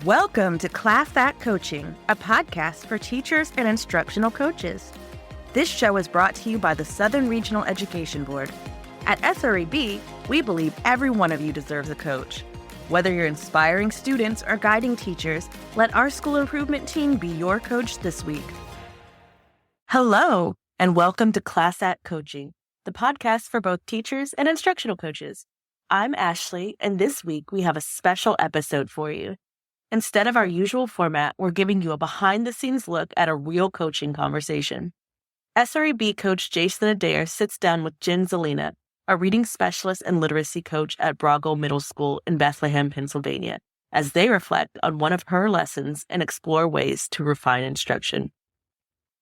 Welcome to Class Act Coaching, a podcast for teachers and instructional coaches. This show is brought to you by the Southern Regional Education Board. At SREB, we believe every one of you deserves a coach. Whether you're inspiring students or guiding teachers, let our school improvement team be your coach this week. Hello, and welcome to Class Act Coaching, the podcast for both teachers and instructional coaches. I'm Ashley, and this week we have a special episode for you. Instead of our usual format, we're giving you a behind-the-scenes look at a real coaching conversation. SREB coach Jason Adair sits down with Jen Zelena, a reading specialist and literacy coach at Broughal Middle School in Bethlehem, Pennsylvania, as they reflect on one of her lessons and explore ways to refine instruction.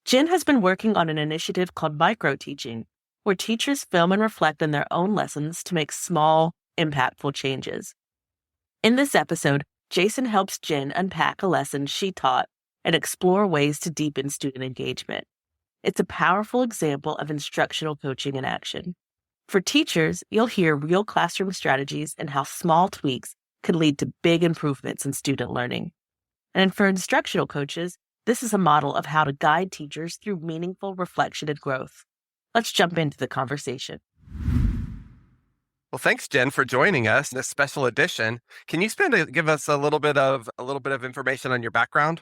Jen has been working on an initiative called Microteaching, where teachers film and reflect on their own lessons to make small, impactful changes. In this episode, Jason helps Jen unpack a lesson she taught and explore ways to deepen student engagement. It's a powerful example of instructional coaching in action. For teachers, you'll hear real classroom strategies and how small tweaks can lead to big improvements in student learning. And for instructional coaches, this is a model of how to guide teachers through meaningful reflection and growth. Let's jump into the conversation. Well, thanks, Jen, for joining us in this special edition. Can you give us a little bit of information on your background?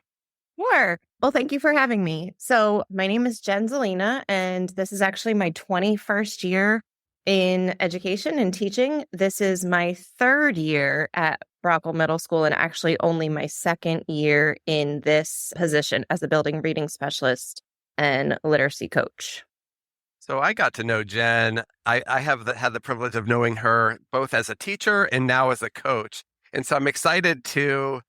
Sure. Well, thank you for having me. So my name is Jen Zelena, and this is actually my 21st year in education and teaching. This is my third year at Broughal Middle School, and actually only my second year in this position as a building reading specialist and literacy coach. So I got to know Jen. I have had the privilege of knowing her both as a teacher and now as a coach. And so I'm excited to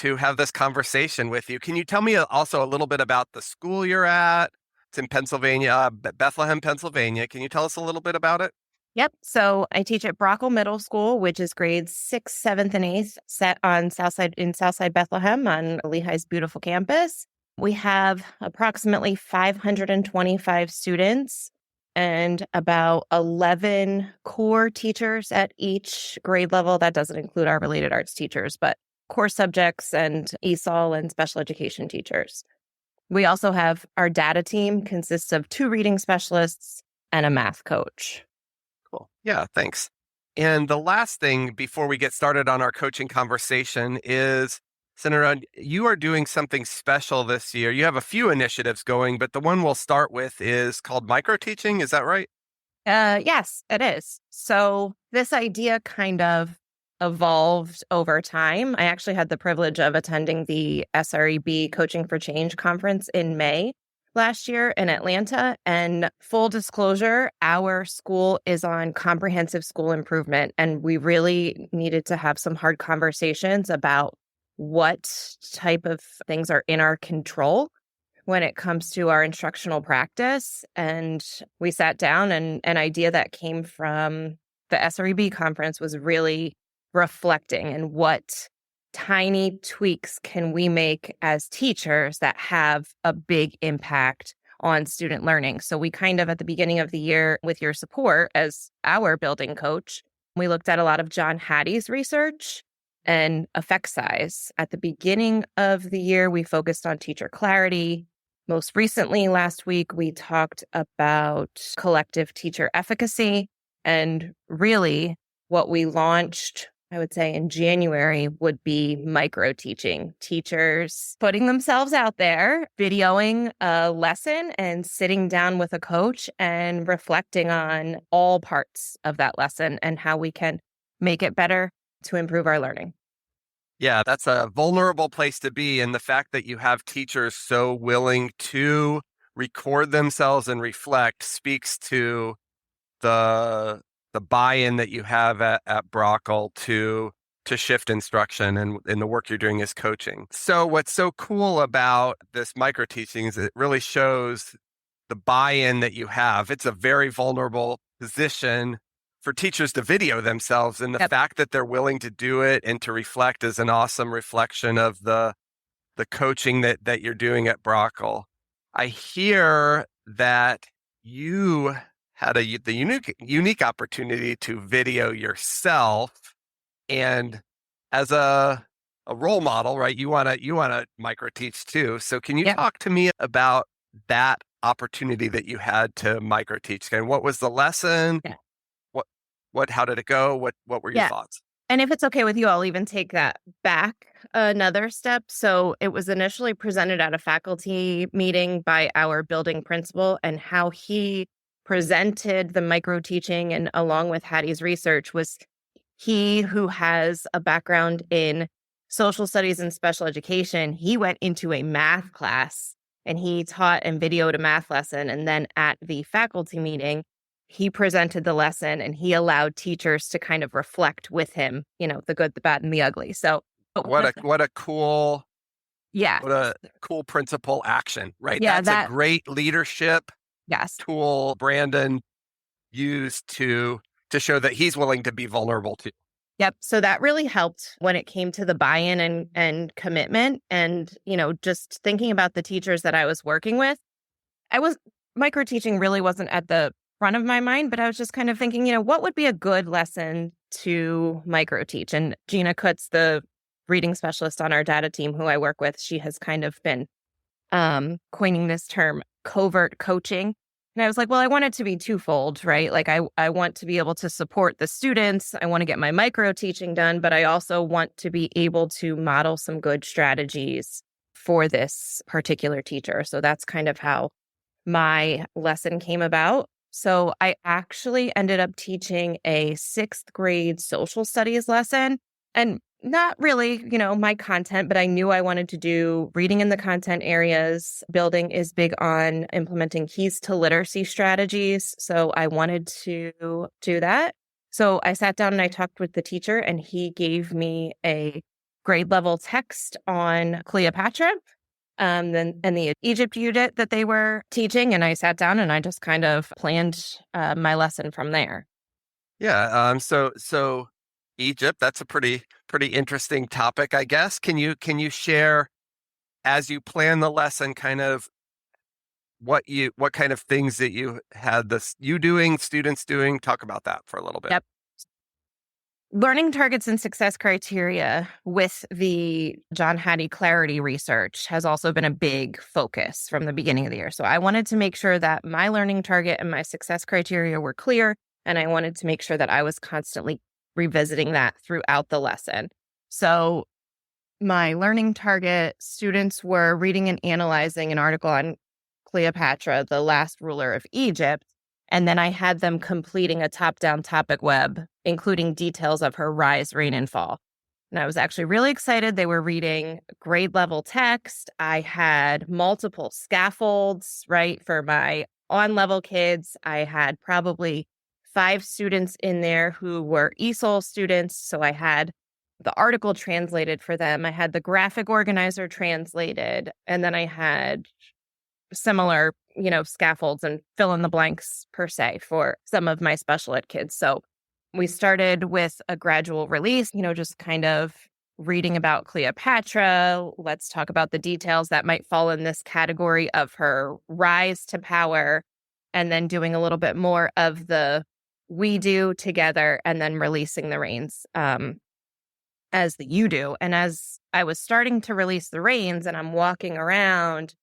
have this conversation with you. Can you tell me also a little bit about the school you're at? It's in Pennsylvania, Bethlehem, Pennsylvania. Can you tell us a little bit about it? Yep. So I teach at Broughal Middle School, which is grades 6th, 7th, and 8th, set on Southside Bethlehem on Lehigh's beautiful campus. We have approximately 525 students and about 11 core teachers at each grade level. That doesn't include our related arts teachers, but core subjects and ESOL and special education teachers. We also have our data team consists of 2 reading specialists and a math coach. Cool. Yeah, thanks. And the last thing before we get started on our coaching conversation is, Senator, you are doing something special this year. You have a few initiatives going, but the one we'll start with is called Microteaching. Is that right? Yes, it is. So this idea kind of evolved over time. I actually had the privilege of attending the SREB Coaching for Change conference in May last year in Atlanta. And full disclosure, our school is on comprehensive school improvement. And we really needed to have some hard conversations about what type of things are in our control when it comes to our instructional practice. And we sat down, and an idea that came from the SREB conference was really reflecting and what tiny tweaks can we make as teachers that have a big impact on student learning. So we kind of, at the beginning of the year, with your support as our building coach, we looked at a lot of John Hattie's research and effect size. At the beginning of the year, we focused on teacher clarity. Most recently, last week, we talked about collective teacher efficacy. And really, what we launched, I would say, in January would be micro-teaching. Teachers putting themselves out there, videoing a lesson and sitting down with a coach and reflecting on all parts of that lesson and how we can make it better to improve our learning. Yeah, that's a vulnerable place to be. And the fact that you have teachers so willing to record themselves and reflect speaks to the buy-in that you have at Broughal to shift instruction and the work you're doing as coaching. So what's so cool about this microteaching is it really shows the buy-in that you have. It's a very vulnerable position for teachers to video themselves, and the fact that they're willing to do it and to reflect is an awesome reflection of the coaching that you're doing at Broughal. I hear that you had the unique opportunity to video yourself, and as a a role model, right? You want to micro teach too. So can you Yep. talk to me about that opportunity that you had to micro teach? And what was the lesson? Yeah. How did it go? What were your Yeah. thoughts? And if it's okay with you, I'll even take that back another step. So it was initially presented at a faculty meeting by our building principal, and how he presented the micro teaching and along with Hattie's research was he, who has a background in social studies and special education, he went into a math class and he taught and videoed a math lesson. And then at the faculty meeting, he presented the lesson and he allowed teachers to kind of reflect with him, the good, the bad, and the ugly. So What a cool yeah. What a cool principal action, right? Yeah, That's a great leadership yes. tool Brandon used to show that he's willing to be vulnerable too. Yep. So that really helped when it came to the buy-in and commitment. And, just thinking about the teachers that I was working with, micro teaching really wasn't at the front of my mind, but I was just kind of thinking, what would be a good lesson to micro teach? And Gina Kutz, the reading specialist on our data team who I work with, she has kind of been coining this term covert coaching. And I was like, well, I want it to be twofold, right? Like I want to be able to support the students. I want to get my micro teaching done, but I also want to be able to model some good strategies for this particular teacher. So that's kind of how my lesson came about. So I actually ended up teaching a 6th grade social studies lesson, and not really, my content, but I knew I wanted to do reading in the content areas. Building is big on implementing keys to literacy strategies. So I wanted to do that. So I sat down and I talked with the teacher, and he gave me a grade level text on Cleopatra and the Egypt unit that they were teaching. And I sat down and I just kind of planned my lesson from there. Yeah. So Egypt, that's a pretty interesting topic, I guess. Can you share, as you plan the lesson, kind of what kind of things that you had you doing, students doing? Talk about that for a little bit. Yep. Learning targets and success criteria with the John Hattie Clarity research has also been a big focus from the beginning of the year. So I wanted to make sure that my learning target and my success criteria were clear, and I wanted to make sure that I was constantly revisiting that throughout the lesson. So my learning target, students were reading and analyzing an article on Cleopatra, the last ruler of Egypt. And then I had them completing a top-down topic web, including details of her rise, reign, and fall. And I was actually really excited. They were reading grade level text. I had multiple scaffolds, right? For my on-level kids, I had probably 5 students in there who were ESOL students. So I had the article translated for them. I had the graphic organizer translated. And then I had similar, scaffolds and fill in the blanks per se for some of my special ed kids. So we started with a gradual release, just kind of reading about Cleopatra. Let's talk about the details that might fall in this category of her rise to power, and then doing a little bit more of the we do together, and then releasing the reins as the you do. And as I was starting to release the reins and I'm walking around,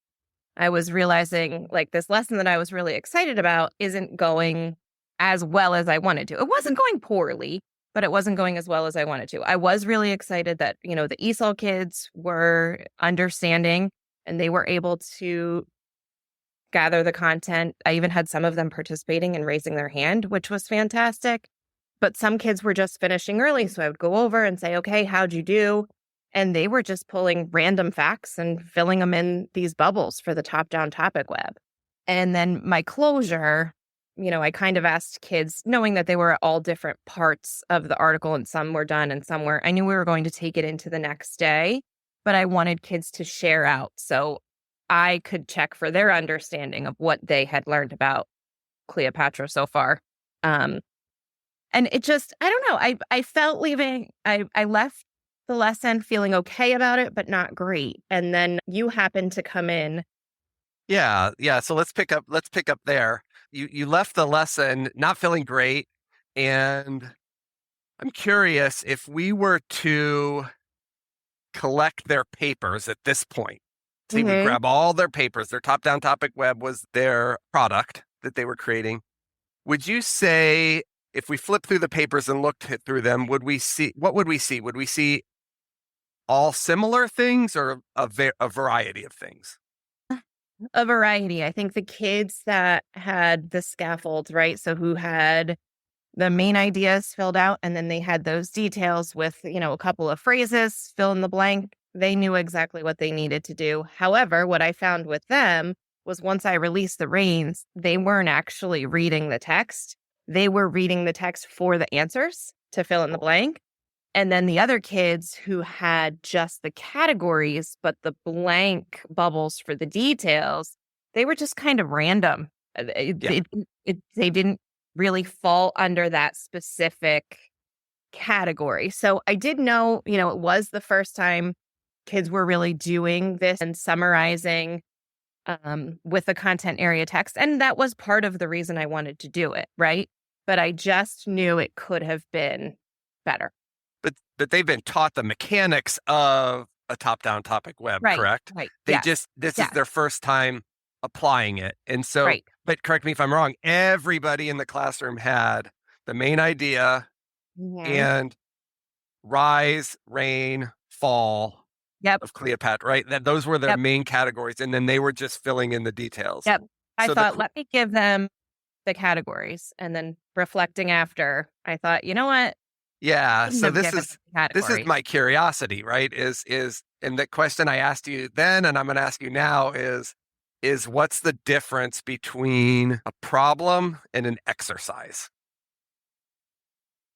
I was realizing like this lesson that I was really excited about isn't going as well as I wanted to. It wasn't going poorly, but it wasn't going as well as I wanted to. I was really excited that, the ESOL kids were understanding and they were able to gather the content. I even had some of them participating and raising their hand, which was fantastic. But some kids were just finishing early. So I would go over and say, okay, how'd you do? And they were just pulling random facts and filling them in these bubbles for the top-down topic web. And then my closure, I kind of asked kids, knowing that they were all different parts of the article and some were done and some were, I knew we were going to take it into the next day, but I wanted kids to share out so I could check for their understanding of what they had learned about Cleopatra so far. And it just, I don't know, I felt leaving, I left the lesson feeling okay about it, but not great. And then you happened to come in. Yeah. So let's pick up there. You left the lesson not feeling great. And I'm curious, if we were to collect their papers at this point. So he would grab all their papers. Their top-down topic web was their product that they were creating. Would you say, if we flip through the papers and looked through them, what would we see? Would we see all similar things or a variety of things? A variety. I think the kids that had the scaffold, right? So who had the main ideas filled out, and then they had those details with, a couple of phrases, fill in the blank. They knew exactly what they needed to do. However, what I found with them was once I released the reins, they weren't actually reading the text. They were reading the text for the answers to fill in the blank. And then the other kids who had just the categories, but the blank bubbles for the details, they were just kind of random. They didn't really fall under that specific category. So I did know, it was the first time kids were really doing this and summarizing with the content area text. And that was part of the reason I wanted to do it, right? But I just knew it could have been better. But they've been taught the mechanics of a top-down topic web, correct? Right. This is their first time applying it. And so, but correct me if I'm wrong, everybody in the classroom had the main idea and rise, rain, fall of Cleopatra, right? Those were their main categories. And then they were just filling in the details. I thought, let me give them the categories. And then reflecting after, I thought, you know what? Yeah. So this is my curiosity, right? And the question I asked you then, and I'm going to ask you now is what's the difference between a problem and an exercise?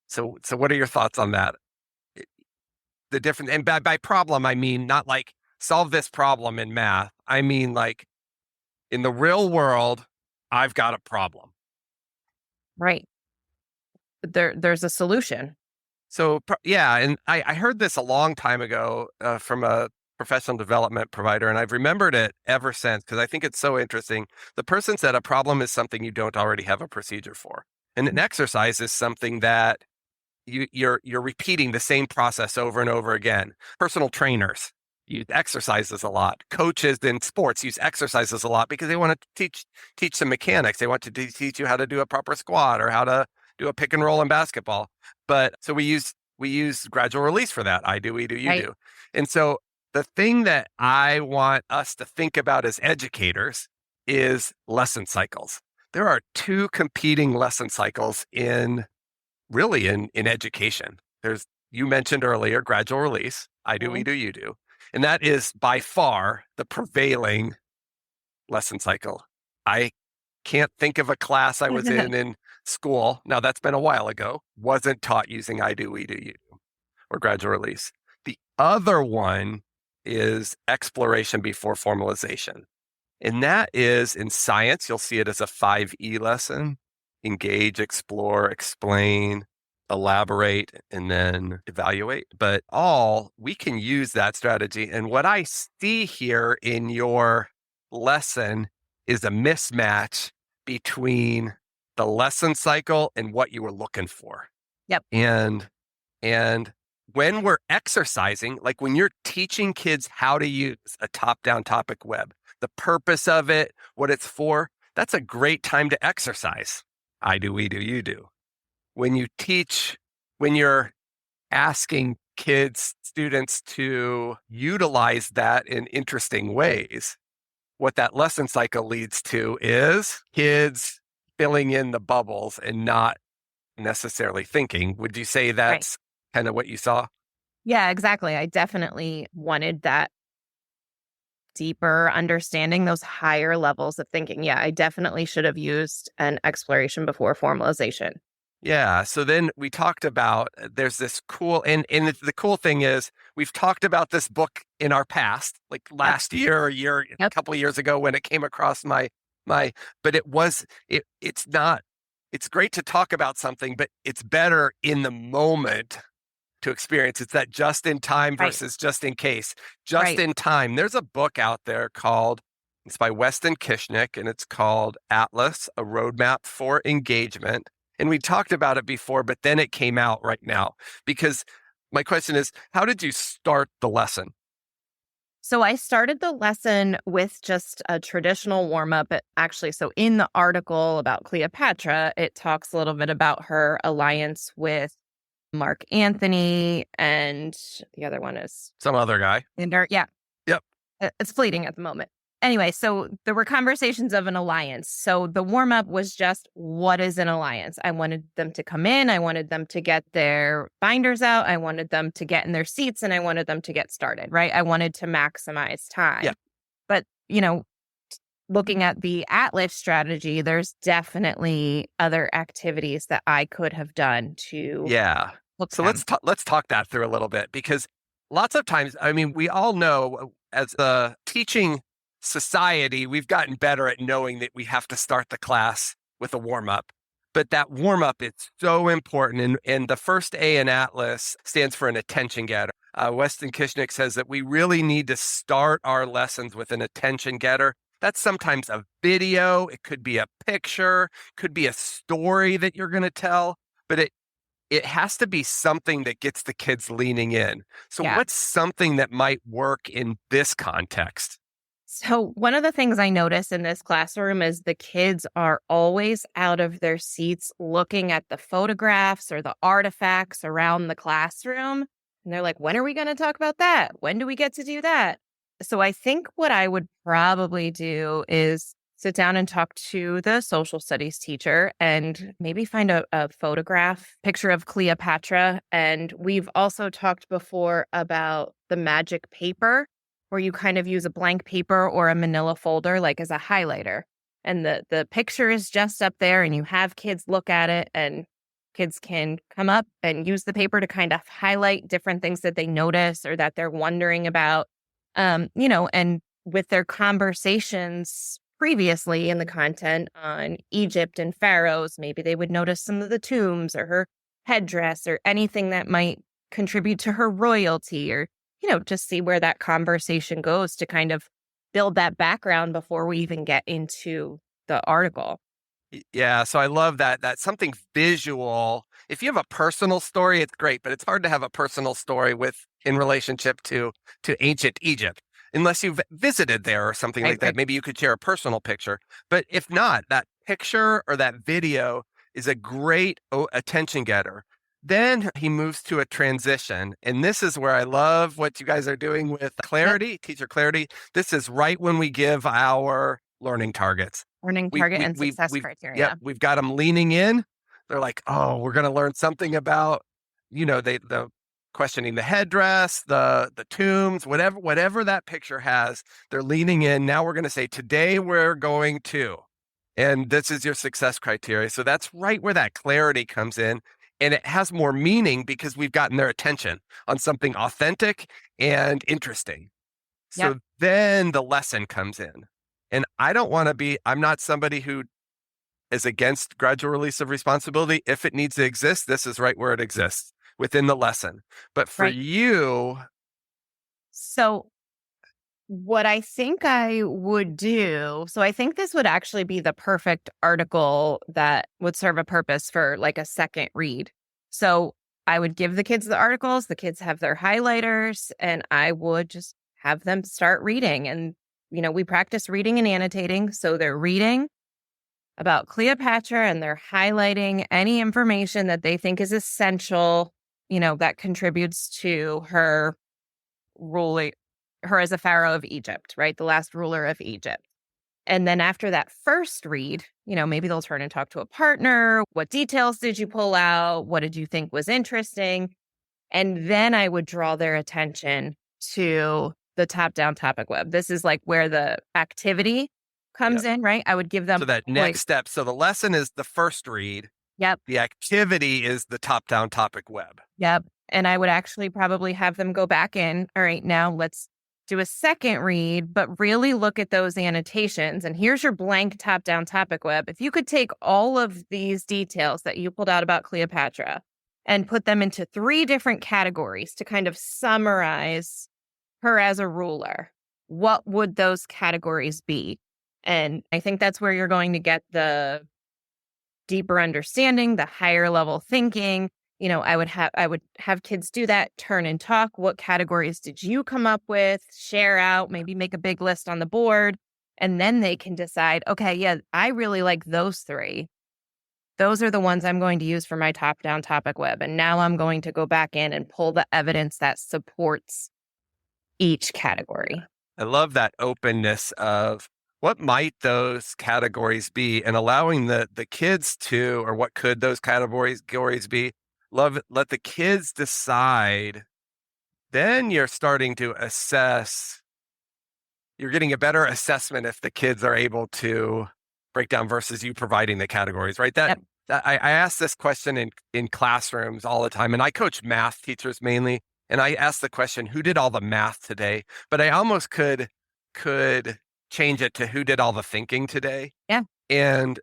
So what are your thoughts on that? The difference, and by problem, I mean not like solve this problem in math. I mean like in the real world, I've got a problem. Right. There's a solution. So, and I heard this a long time ago from a professional development provider, and I've remembered it ever since because I think it's so interesting. The person said a problem is something you don't already have a procedure for. And an exercise is something that you're repeating the same process over and over again. Personal trainers use exercises a lot. Coaches in sports use exercises a lot because they want to teach some mechanics. They want to teach you how to do a proper squat or how to do a pick and roll in basketball. But so we use gradual release for that. I do, we do, you do. And so the thing that I want us to think about as educators is lesson cycles. There are two competing lesson cycles in education. You mentioned earlier, gradual release. I do, we do, you do. And that is by far the prevailing lesson cycle. I can't think of a class I was in school. Now that's been a while ago. Wasn't taught using I do, we do, you do, or gradual release. The other one is exploration before formalization. And that is in science, you'll see it as a 5E lesson: engage, explore, explain, elaborate, and then evaluate. But we can use that strategy. And what I see here in your lesson is a mismatch between the lesson cycle and what you were looking for. And when we're exercising, like when you're teaching kids how to use a top-down topic web, the purpose of it, what it's for, that's a great time to exercise. I do, we do, you do. When you're asking students to utilize that in interesting ways, what that lesson cycle leads to is kids filling in the bubbles and not necessarily thinking. Would you say that's kind of what you saw? Yeah, exactly. I definitely wanted that deeper understanding, those higher levels of thinking. Yeah, I definitely should have used an exploration before formalization. Yeah. So then we talked about there's this cool, and the cool thing is we've talked about this book in our past, like last year or a couple of years ago when it came across but it's great to talk about something, but it's better in the moment to experience. It's that just in time versus just in case. Just in time. There's a book out there it's by Weston Kishnick, and it's called Atlas, A Roadmap for Engagement. And we talked about it before, but then it came out right now because my question is, how did you start the lesson? So I started the lesson with just a traditional warm-up. Actually, so in the article about Cleopatra, it talks a little bit about her alliance with Mark Antony, and the other one is Some other guy. Yeah. Yep. It's fleeting at the moment. Anyway, so there were conversations of an alliance. So the warm-up was just, what is an alliance? I wanted them to come in. I wanted them to get their binders out. I wanted them to get in their seats, and I wanted them to get started, right? I wanted to maximize time. Yeah. But, looking at the Atlas strategy, there's definitely other activities that I could have done to hook So them. let's talk that through a little bit, because lots of times, I mean, we all know as a teaching society, we've gotten better at knowing that we have to start the class with a warm-up. But that warm-up is so important. And the first A in Atlas stands for an attention getter. Weston Kishnick says that we really need to start our lessons with an attention getter. That's sometimes a video. It could be a picture, could be a story that you're going to tell, but it has to be something that gets the kids leaning in. So what's something that might work in this context? So one of the things I notice in this classroom is the kids are always out of their seats looking at the photographs or the artifacts around the classroom. And they're like, when are we going to talk about that? When do we get to do that? So I think what I would probably do is sit down and talk to the social studies teacher and maybe find a picture of Cleopatra. And we've also talked before about the magic paper, where you kind of use a blank paper or a manila folder like as a highlighter. And the picture is just up there, and you have kids look at it, and kids can come up and use the paper to kind of highlight different things that they notice or that they're wondering about. And with their conversations previously in the content on Egypt and pharaohs, maybe they would notice some of the tombs or her headdress or anything that might contribute to her royalty, or just see where that conversation goes to kind of build that background before we even get into the article. Yeah, so I love that. That's something visual. If you have a personal story, it's great, but it's hard to have a personal story in relationship to ancient Egypt, unless you've visited there or something like that. Right. Maybe you could share a personal picture. But if not, that picture or that video is a great attention getter. Then he moves to a transition. And this is where I love what you guys are doing with clarity, teacher clarity. This is right when we give our learning targets. Learning target and success criteria. Yeah, we've got them leaning in. They're like, oh, we're going to learn something about, the questioning the headdress, the tombs, whatever that picture has. They're leaning in. Now we're going to say, today we're going to, and this is your success criteria. So that's right where that clarity comes in. And it has more meaning because we've gotten their attention on something authentic and interesting. So then the lesson comes in. And I'm not somebody who is against gradual release of responsibility. If it needs to exist, this is right where it exists within the lesson. But for you. So what I think I would do, so I think this would actually be the perfect article that would serve a purpose for like a second read. So I would give the kids the articles, the kids have their highlighters, and I would just have them start reading. And, we practice reading and annotating. So they're reading about Cleopatra and they're highlighting any information that they think is essential, that contributes to her ruling, her as a pharaoh of Egypt, right? The last ruler of Egypt. And then after that first read, maybe they'll turn and talk to a partner. What details did you pull out? What did you think was interesting? And then I would draw their attention to the top-down topic web. This is like where the activity comes in, right? I would give them. So that next step. So the lesson is the first read. Yep. The activity is the top-down topic web. Yep. And I would actually probably have them go back in. All right, now let's do a second read, but really look at those annotations. And here's your blank top-down topic web. If you could take all of these details that you pulled out about Cleopatra and put them into 3 different categories to kind of summarize her as a ruler, what would those categories be? And I think that's where you're going to get the deeper understanding, the higher level thinking. I would have kids do that, turn and talk. What categories did you come up with? Share out, maybe make a big list on the board. And then they can decide, okay, yeah, I really like those 3. Those are the ones I'm going to use for my top-down topic web. And now I'm going to go back in and pull the evidence that supports each category. I love that openness of what might those categories be, and allowing the kids to, or what could those categories be. Let the kids decide. Then you're starting to assess. You're getting a better assessment if the kids are able to break down versus you providing the categories, right? Yep. I ask this question in classrooms all the time, and I coach math teachers mainly. And I ask the question, who did all the math today? But I almost could change it to who did all the thinking today. Yeah. And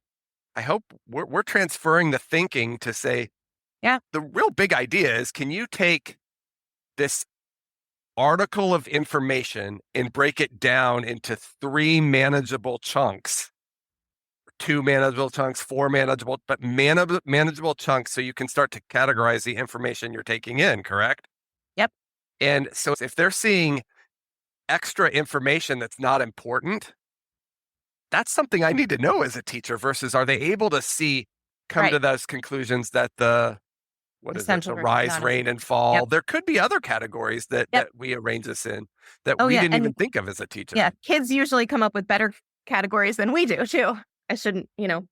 I hope we're transferring the thinking to say, yeah, the real big idea is, can you take this article of information and break it down into 3 manageable chunks, 2 manageable chunks, 4 manageable chunks, so you can start to categorize the information you're taking in, correct? Yep. And so if they're seeing extra information that's not important, that's something I need to know as a teacher, versus are they able to come to those conclusions that the rise, rain, and fall. Yep. There could be other categories that we arrange this in that we didn't even think of as a teacher. Yeah, kids usually come up with better categories than we do too. I shouldn't,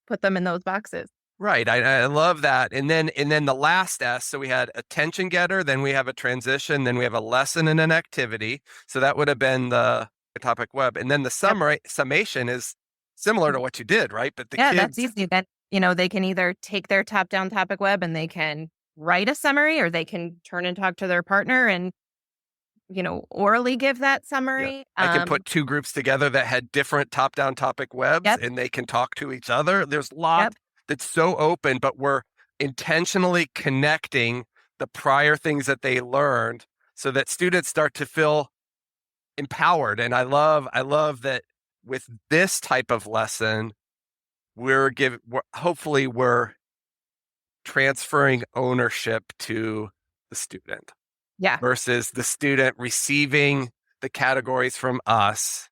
put them in those boxes. Right. I love that. And then the last S, so we had attention getter, then we have a transition, then we have a lesson and an activity. So that would have been the topic web. And then the summation is similar to what you did, right? But kids, that's easy. That, they can either take their top-down topic web and they can write a summary, or they can turn and talk to their partner and, orally give that summary. Yeah. I can put 2 groups together that had different top-down topic webs, and they can talk to each other. There's lots that's so open, but we're intentionally connecting the prior things that they learned so that students start to feel empowered. And I love that with this type of lesson, hopefully we're transferring ownership to the student. Yeah. Versus the student receiving the categories from us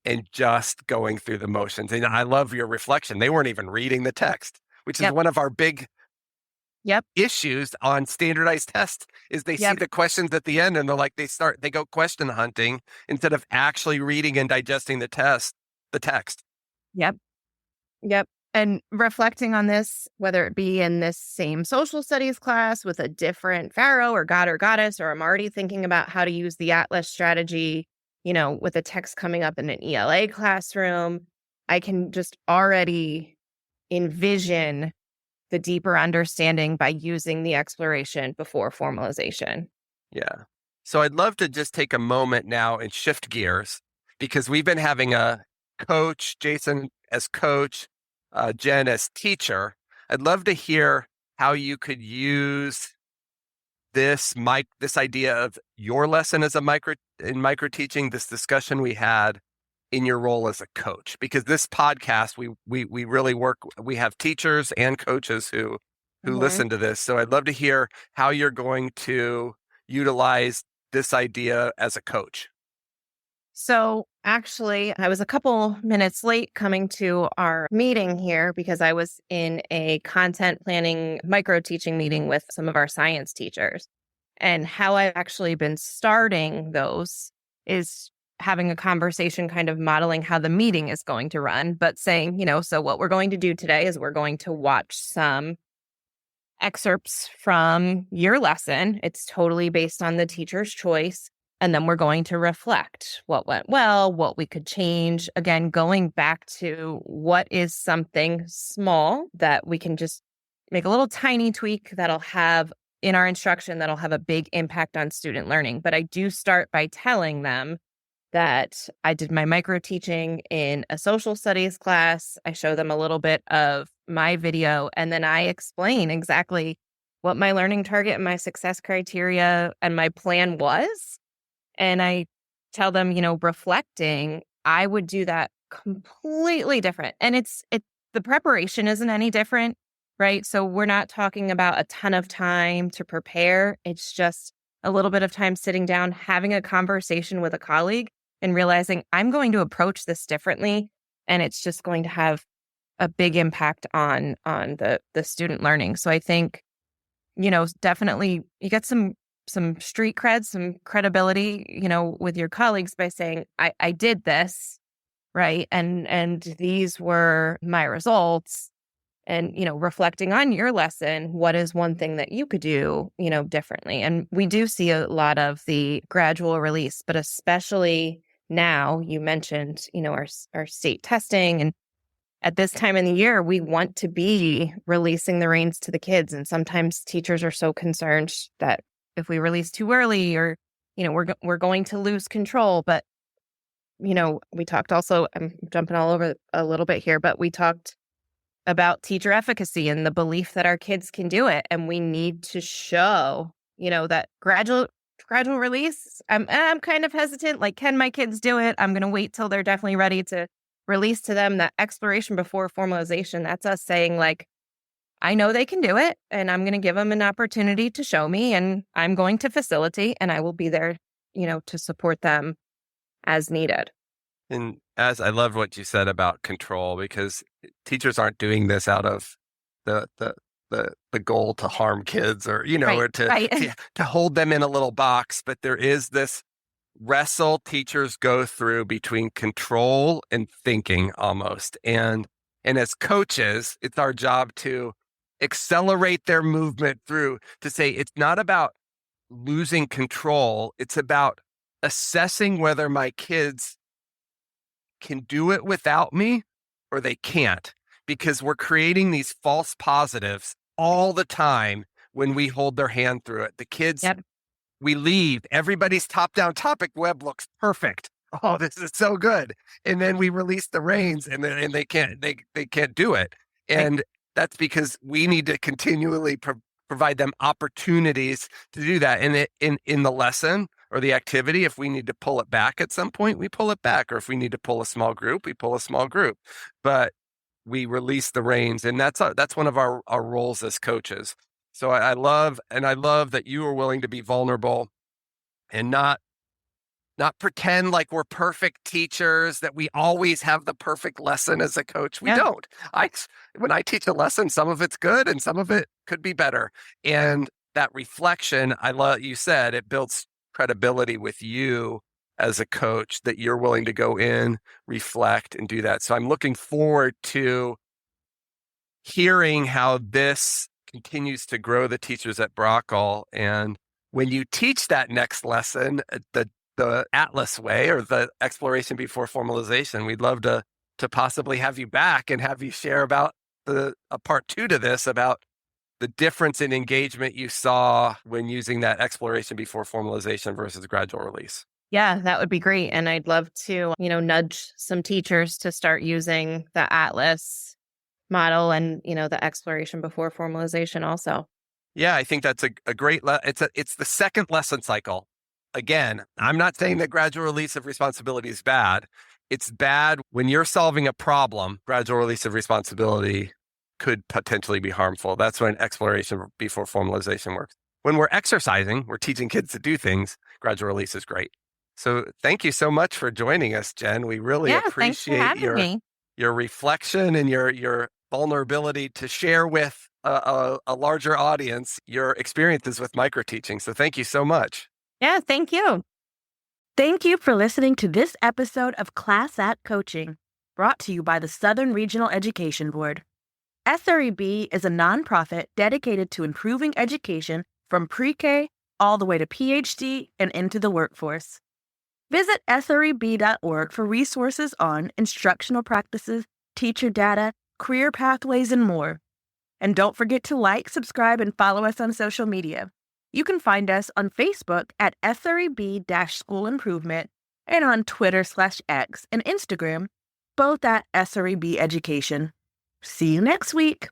and just going through the motions. And I love your reflection. They weren't even reading the text, which is one of our big issues on standardized tests, is they see the questions at the end and they're like, they go question hunting instead of actually reading and digesting the text. Yep. And reflecting on this, whether it be in this same social studies class with a different pharaoh or god or goddess, or I'm already thinking about how to use the Atlas strategy, with a text coming up in an ELA classroom, I can just already envision the deeper understanding by using the exploration before formalization. Yeah. So I'd love to just take a moment now and shift gears, because we've been having a coach, Jason as coach, Jen as teacher. I'd love to hear how you could use this idea of your lesson as in microteaching, this discussion we had in your role as a coach, because this podcast, we really work, we have teachers and coaches who listen to this. So I'd love to hear how you're going to utilize this idea as a coach. So actually, I was a couple minutes late coming to our meeting here because I was in a content planning microteaching meeting with some of our science teachers. And how I've actually been starting those is having a conversation, kind of modeling how the meeting is going to run, but saying, so what we're going to do today is we're going to watch some excerpts from your lesson. It's totally based on the teacher's choice. And then we're going to reflect what went well, what we could change. Again, going back to what is something small that we can just make a little tiny tweak that'll have in our instruction that'll have a big impact on student learning. But I do start by telling them that I did my microteaching in a social studies class. I show them a little bit of my video, and then I explain exactly what my learning target and my success criteria and my plan was. And I tell them, reflecting, I would do that completely different. And the preparation isn't any different, right? So we're not talking about a ton of time to prepare. It's just a little bit of time sitting down, having a conversation with a colleague and realizing I'm going to approach this differently. And it's just going to have a big impact on the student learning. So I think, definitely you get some street cred, some credibility, with your colleagues by saying, I did this, right? And these were my results. And, reflecting on your lesson, what is one thing that you could do, differently? And we do see a lot of the gradual release, but especially now, you mentioned, our state testing. And at this time in the year, we want to be releasing the reins to the kids. And sometimes teachers are so concerned that if we release too early or, we're going to lose control. But, we talked also, I'm jumping all over a little bit here, but we talked about teacher efficacy and the belief that our kids can do it. And we need to show, that gradual release. I'm kind of hesitant, like, can my kids do it? I'm going to wait till they're definitely ready to release to them. That exploration before formalization, that's us saying, like, I know they can do it and I'm going to give them an opportunity to show me, and I'm going to facilitate, and I will be there, to support them as needed. And as I love what you said about control, because teachers aren't doing this out of the goal to harm kids or, Right, or to hold them in a little box. But there is this wrestle teachers go through between control and thinking almost. And as coaches, it's our job to accelerate their movement through, to say it's not about losing control. It's about assessing whether my kids can do it without me or they can't, because we're creating these false positives all the time when we hold their hand through it. The kids, Yep. We leave, everybody's top-down topic web looks perfect. Oh, this is so good. And then we release the reins and they can't do it. And that's because we need to continually provide them opportunities to do that. And in the lesson or the activity, if we need to pull it back at some point, we pull it back. Or if we need to pull a small group, we pull a small group. But we release the reins. And that's one of our roles as coaches. So I love that you are willing to be vulnerable and not pretend like we're perfect teachers, that we always have the perfect lesson as a coach. We don't. When I teach a lesson, some of it's good and some of it could be better. And that reflection, I love, you said, it builds credibility with you as a coach, that you're willing to go in, reflect, and do that. So I'm looking forward to hearing how this continues to grow the teachers at Broughal. And when you teach that next lesson, the Atlas way, or the exploration before formalization, we'd love to possibly have you back and have you share about a part 2 to this, about the difference in engagement you saw when using that exploration before formalization versus gradual release. Yeah, that would be great. And I'd love to, nudge some teachers to start using the Atlas model and, the exploration before formalization also. Yeah, I think that's a great, it's the second lesson cycle. Again, I'm not saying that gradual release of responsibility is bad. It's bad when you're solving a problem. Gradual release of responsibility could potentially be harmful. That's when exploration before formalization works. When we're exercising, we're teaching kids to do things, gradual release is great. So thank you so much for joining us, Jen. We really appreciate your reflection and your vulnerability to share with a larger audience your experiences with microteaching. So thank you so much. Yeah, thank you. Thank you for listening to this episode of Class At Coaching, brought to you by the Southern Regional Education Board. SREB is a nonprofit dedicated to improving education from pre-K all the way to PhD and into the workforce. Visit SREB.org for resources on instructional practices, teacher data, career pathways, and more. And don't forget to like, subscribe, and follow us on social media. You can find us on Facebook at SREB-School Improvement and on Twitter/X and Instagram, both at SREB Education. See you next week.